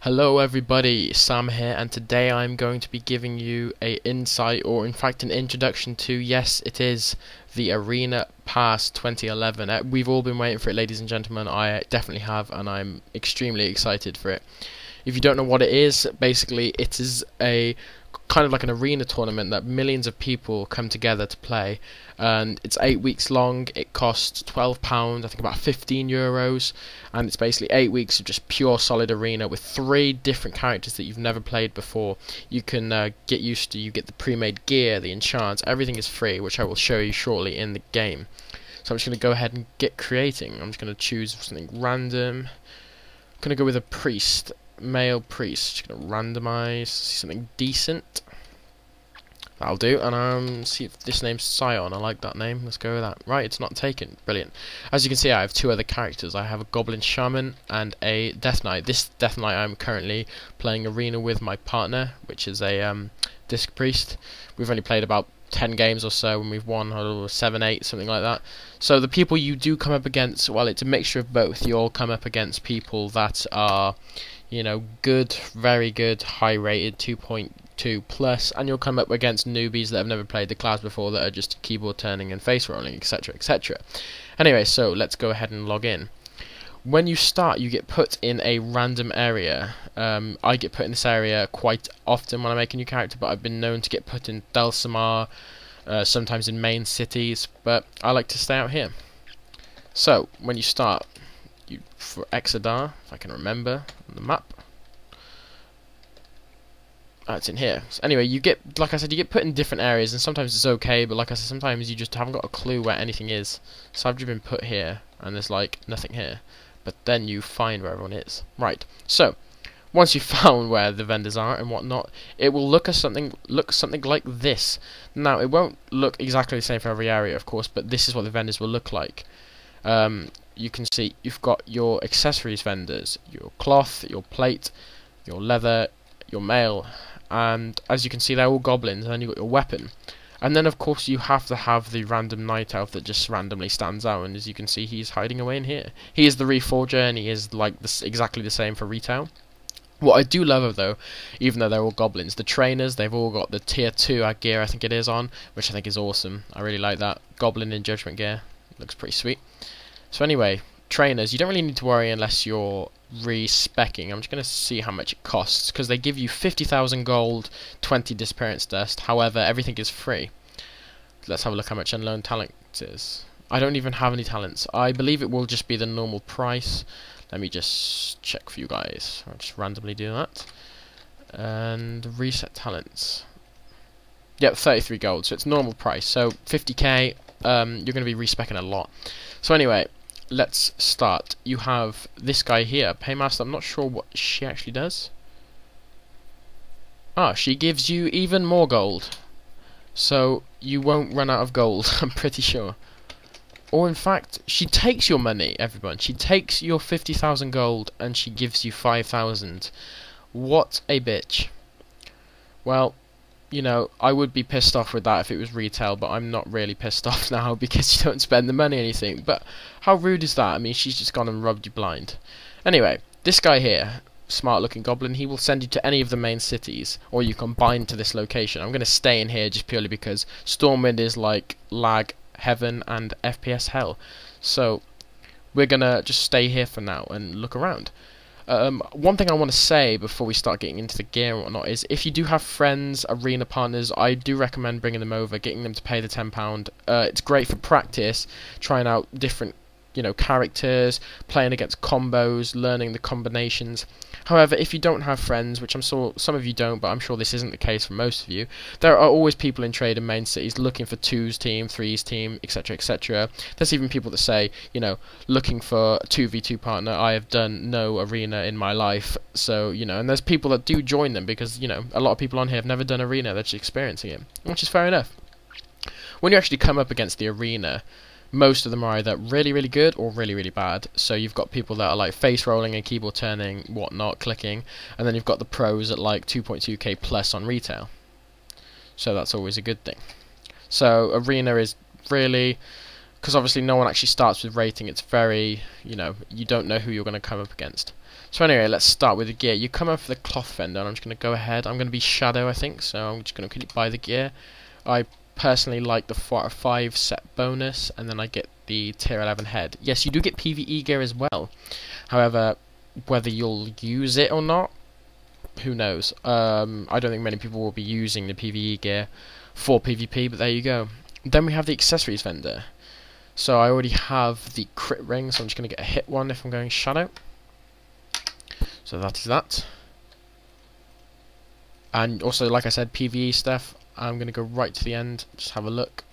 Hello everybody, Sam here, and today I'm going to be giving you a insight, or in fact an introduction to, yes, it is the Arena Pass 2011. We've all been waiting for it, ladies and gentlemen. I definitely have, and I'm extremely excited for it. If you don't know what it is, basically it is a kind of like an arena tournament that millions of people come together to play, and it's 8 weeks long. It costs £12, I think about €15, and it's basically 8 weeks of just pure solid arena with 3 different characters that you've never played before. You can get used to. You get the pre-made gear, the enchants, everything is free, which I will show you shortly in the game. So I'm just going to go ahead and get creating. I'm just going to choose something random. I'm going to go with a priest. Male priest. Just gonna randomize, see something decent. That'll do. And see if this name's Scion. I like that name. Let's go with that. Right, it's not taken. Brilliant. As you can see, I have 2 other characters. I have a goblin shaman and a death knight. This death knight I'm currently playing arena with my partner, which is a disc priest. We've only played about 10 games or so, and we've won 7, 8, something like that. So the people you do come up against, well, it's a mixture of both. You all come up against people that are, you know, good, very good, high rated, 2.2 plus, and you'll come up against newbies that have never played the class before that are just keyboard turning and face rolling, etc, etc. Anyway, so let's go ahead and log in. When you start, you get put in a random area. I get put in this area quite often when I make a new character, but I've been known to get put in Delsamar, sometimes in main cities, but I like to stay out here. So, when you start, for Exodar, if I can remember on the map. It's in here. So anyway, you get, like I said, you get put in different areas, and sometimes it's okay, but like I said, sometimes you just haven't got a clue where anything is. So I've just been put here, and there's like nothing here. But then you find where everyone is. Right. So once you've found where the vendors are and whatnot, it will look something like this. Now it won't look exactly the same for every area, of course, but this is what the vendors will look like. You can see you've got your accessories vendors, your cloth, your plate, your leather, your mail, and as you can see they're all goblins, and then you've got your weapon. And then of course you have to have the random night elf that just randomly stands out, and as you can see he's hiding away in here. He is the Reforger, and he is like this, exactly the same for retail. What I do love though, even though they're all goblins, the trainers, they've all got the tier 2 gear, I think it is, on, which I think is awesome. I really like that. Goblin in judgment gear, looks pretty sweet. So anyway, trainers, you don't really need to worry unless you're re-speccing. I'm just going to see how much it costs, because they give you 50,000 gold, 20 disappearance dust. However, everything is free. Let's have a look how much unlearned talent is. I don't even have any talents. I believe it will just be the normal price. Let me just check for you guys. I'll just randomly do that. And reset talents. Yep, 33 gold, so it's normal price. So 50k, you're going to be re-speccing a lot. So anyway, let's start. You have this guy here, Paymaster. I'm not sure what she actually does. Ah, she gives you even more gold. So you won't run out of gold, I'm pretty sure. Or in fact, she takes your money, everyone. She takes your 50,000 gold and she gives you 5,000. What a bitch. Well, you know, I would be pissed off with that if it was retail, but I'm not really pissed off now because you don't spend the money or anything. But how rude is that? I mean, she's just gone and rubbed you blind. Anyway, this guy here, smart looking goblin, he will send you to any of the main cities, or you can bind to this location. I'm going to stay in here just purely because Stormwind is like lag heaven and FPS hell. So we're going to just stay here for now and look around. One thing I want to say before we start getting into the gear and whatnot is, if you do have friends, arena partners, I do recommend bringing them over, getting them to pay the £10. It's great for practice, trying out different, you know, characters, playing against combos, learning the combinations. However, if you don't have friends, which I'm sure some of you don't, but I'm sure this isn't the case for most of you, there are always people in trade and main cities looking for 2's team, 3's team, etc, etc. There's even people that say, you know, looking for a 2v2 partner. I have done no arena in my life, so, you know, and there's people that do join them because, you know, a lot of people on here have never done arena, they're just experiencing it, which is fair enough. When you actually come up against the arena, most of them are either really, really good or really, really bad. So you've got people that are like face rolling and keyboard turning, whatnot, clicking, and then you've got the pros at like 2.2k plus on retail. So that's always a good thing. So arena is really, because obviously no one actually starts with rating, it's very, you know, you don't know who you're going to come up against. So anyway, let's start with the gear. You come up for the cloth vendor, and I'm just going to go ahead. I'm going to be Shadow, I think, so I'm just going to quickly buy the gear. I personally like the 5 set bonus, and then I get the tier 11 head. Yes, you do get PvE gear as well. However, whether you'll use it or not, who knows. I don't think many people will be using the PvE gear for PvP, but there you go. Then we have the accessories vendor. So I already have the crit ring, so I'm just going to get a hit one if I'm going Shadow. So that is that. And also, like I said, PvE stuff, I'm going to go right to the end, just have a look.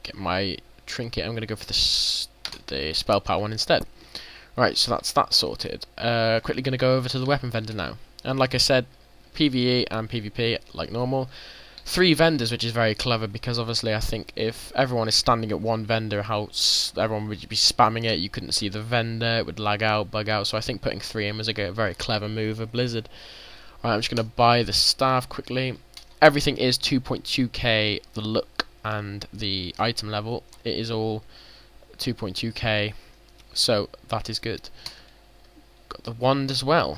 Get my trinket, I'm going to go for the spell power one instead. Right, so that's that sorted. Quickly going to go over to the weapon vendor now. And like I said, PvE and PvP, like normal. 3 vendors, which is very clever, because obviously I think if everyone is standing at one vendor, how everyone would be spamming it, you couldn't see the vendor, it would lag out, bug out, so I think putting 3 in was a very clever move of Blizzard. Right, I'm just going to buy the staff quickly. Everything is 2.2k, the look and the item level, it is all 2.2k, so that is good. Got the wand as well.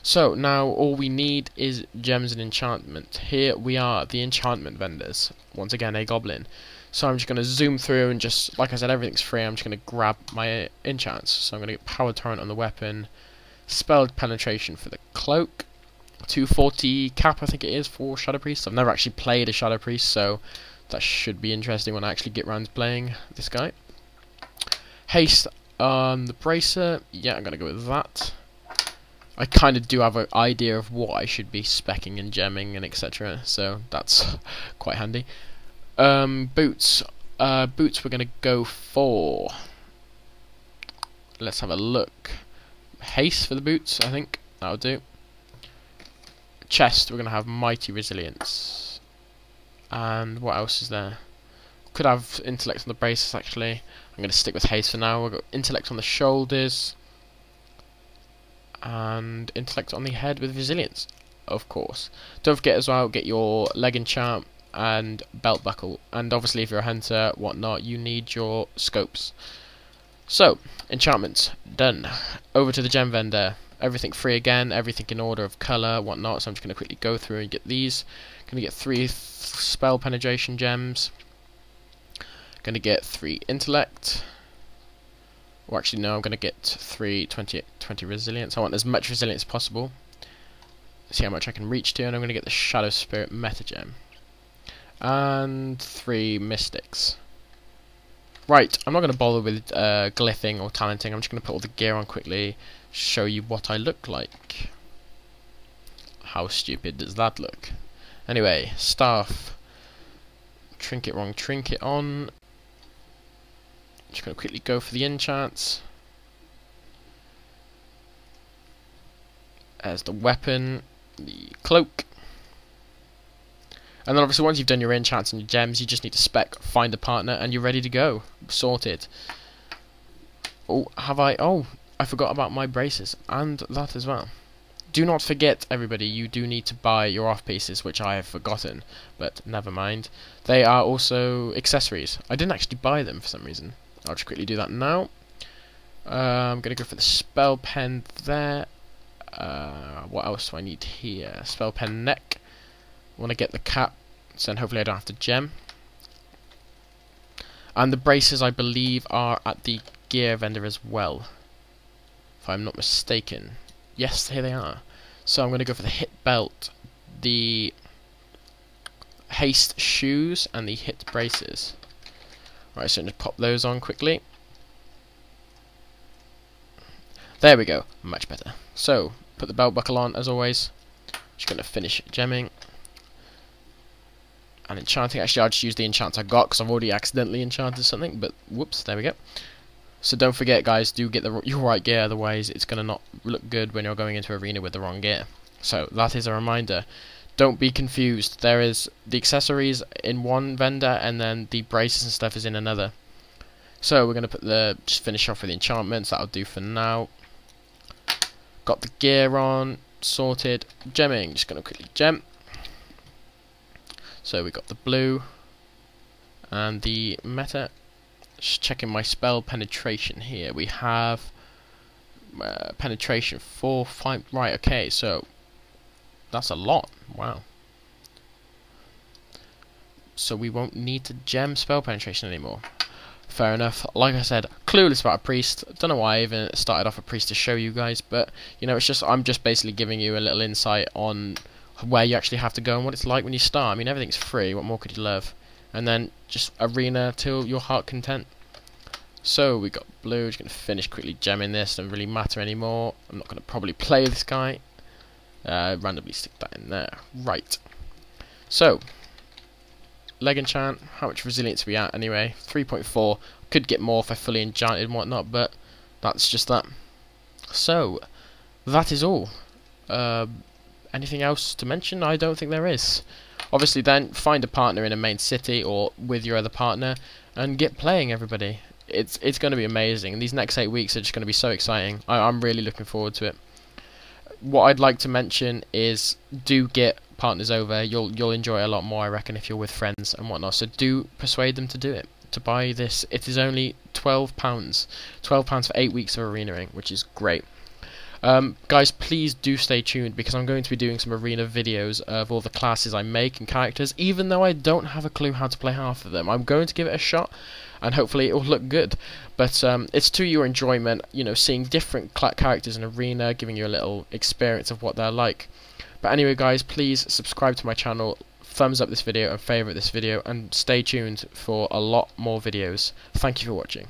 So now all we need is gems and enchantment. Here we are, the enchantment vendors. Once again, a goblin. So I'm just going to zoom through and just, like I said, everything's free. I'm just going to grab my enchants. So I'm going to get power torrent on the weapon, spell penetration for the cloak, 240 cap I think it is for Shadow Priest. I've never actually played a Shadow Priest, so that should be interesting when I actually get around to playing this guy. Haste on the bracer. Yeah, I'm going to go with that. I kind of do have an idea of what I should be speccing and gemming and etc. So that's quite handy. Boots. Boots we're going to go for. Let's have a look. Haste for the boots, I think. That'll do. Chest, we're going to have Mighty Resilience. And what else is there? Could have Intellect on the braces actually. I'm going to stick with Haste for now. We've got Intellect on the shoulders. And Intellect on the head with Resilience, of course. Don't forget as well, get your leg enchant and belt buckle. And obviously if you're a hunter, whatnot, you need your scopes. So, enchantments, done. Over to the gem vendor. Everything free again, everything in order of colour, whatnot. So I'm just going to quickly go through and get these. Going to get 3 spell penetration gems. Going to get 3 intellect. Or actually no, I'm going to get 20 resilience. I want as much resilience as possible. See how much I can reach to, and I'm going to get the Shadow Spirit Meta Gem. And 3 mystics. Right, I'm not going to bother with glyphing or talenting. I'm just going to put all the gear on quickly, show you what I look like. How stupid does that look? Anyway, staff. Trinket wrong, trinket on. Just going to quickly go for the enchants. As the weapon, the cloak. And then obviously once you've done your enchants and your gems, you just need to spec, find a partner, and you're ready to go. Sorted. Oh, have I? Oh, I forgot about my braces, and that as well. Do not forget, everybody, you do need to buy your off pieces, which I have forgotten, but never mind. They are also accessories. I didn't actually buy them for some reason. I'll just quickly do that now. I'm going to go for the spell pen there. What else do I need here? Spell pen neck. I want to get the cap, so then hopefully I don't have to gem. And the braces, I believe, are at the gear vendor as well, if I'm not mistaken. Yes, here they are. So I'm going to go for the hit belt, the haste shoes, and the hit braces. Right, so just pop those on quickly. There we go, much better. So, put the belt buckle on as always. Just going to finish gemming. And enchanting, actually I'll just use the enchants I got because I've already accidentally enchanted something, but whoops, there we go. So don't forget guys, do get your right gear, otherwise it's going to not look good when you're going into arena with the wrong gear. So that is a reminder. Don't be confused. There is the accessories in one vendor, and then the braces and stuff is in another. So we're going to put just finish off with the enchantments. That'll do for now. Got the gear on, sorted. Gemming, just going to quickly gem. So we got the blue and the meta. Just checking my spell penetration here. We have penetration 4, 5. Right, okay, so that's a lot. Wow. So we won't need to gem spell penetration anymore. Fair enough. Like I said, clueless about a priest. Don't know why I even started off a priest to show you guys, but you know, I'm just basically giving you a little insight on where you actually have to go and what it's like when you start. I mean, everything's free. What more could you love? And then just arena till your heart content. So we got blue. Just gonna finish quickly gemming this. Doesn't really matter anymore. I'm not gonna probably play this guy. Randomly stick that in there. Right. So. Leg enchant, how much resilience are we at anyway? 3.4. Could get more if I fully enchanted and whatnot, but that's just that. So, that is all. Anything else to mention? I don't think there is. Obviously then, find a partner in a main city or with your other partner and get playing, everybody. It's going to be amazing. These next 8 weeks are just going to be so exciting. I'm really looking forward to it. What I'd like to mention is do get partners over. You'll enjoy it a lot more, I reckon, if you're with friends and whatnot. So do persuade them to do it, to buy this. It is only £12. £12 for 8 weeks of arenaing, which is great. Guys, please do stay tuned because I'm going to be doing some arena videos of all the classes I make and characters, even though I don't have a clue how to play half of them. I'm going to give it a shot and hopefully it will look good, but it's to your enjoyment, you know, seeing different characters in arena, giving you a little experience of what they're like. But anyway guys, please subscribe to my channel, thumbs up this video and favourite this video, and stay tuned for a lot more videos. Thank you for watching.